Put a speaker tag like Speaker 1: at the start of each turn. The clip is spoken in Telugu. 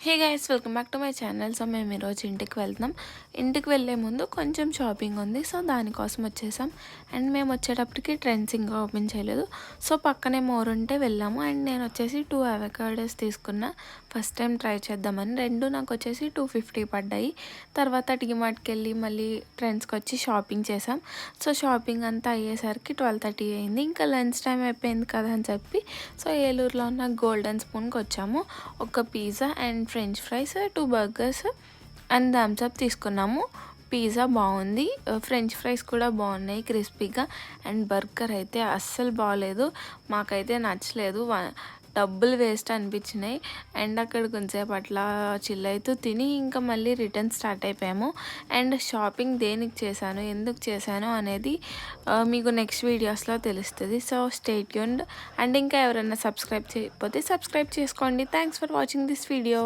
Speaker 1: Hey guys, welcome back to my channel. So మేము ఈరోజు ఇంటికి వెళ్తున్నాం. ఇంటికి వెళ్ళే ముందు కొంచెం షాపింగ్ ఉంది, సో దానికోసం వచ్చేసాం. అండ్ మేము వచ్చేటప్పటికి ట్రెండ్స్ ఇంకా ఓపెన్ చేయలేదు, సో పక్కనే మోర్ ఉంటే వెళ్ళాము. అండ్ నేను వచ్చేసి 2 అవకాడోస్ తీసుకున్నా, ఫస్ట్ టైం ట్రై చేద్దామని. రెండు నాకు వచ్చేసి 250 పడ్డాయి. తర్వాత డిమార్ట్కి వెళ్ళి మళ్ళీ ట్రెండ్స్కి వచ్చి షాపింగ్ చేసాం. సో షాపింగ్ అంతా అయ్యేసరికి 12:30 అయింది. ఇంకా లంచ్ టైం అయిపోయింది కదా అని చెప్పి సో ఏలూరులో ఉన్న గోల్డెన్ స్పూన్కి వచ్చాము. ఒక pizza and French fries, 2 burgers and Thums Up తీసుకున్నాము. పిజ్జా బాగుంది, ఫ్రెంచ్ ఫ్రైస్ కూడా బాగున్నాయి క్రిస్పీగా. అండ్ బర్గర్ అయితే అస్సలు బాగలేదు, మాకైతే నచ్చలేదు, డబ్బులు వేస్ట్ అనిపించినాయి. అండ్ అక్కడ కొంచెంసేపు అట్లా చిల్ అవుతూ తిని ఇంకా మళ్ళీ రిటర్న్ స్టార్ట్ అయిపోయాము. అండ్ షాపింగ్ దేనికి చేశాను, ఎందుకు చేశాను అనేది మీకు నెక్స్ట్ వీడియోస్లో తెలుస్తుంది. So stay tuned. అండ్ ఇంకా ఎవరైనా సబ్స్క్రైబ్ చేయకపోతే సబ్స్క్రైబ్ చేసుకోండి. Thanks for watching this video.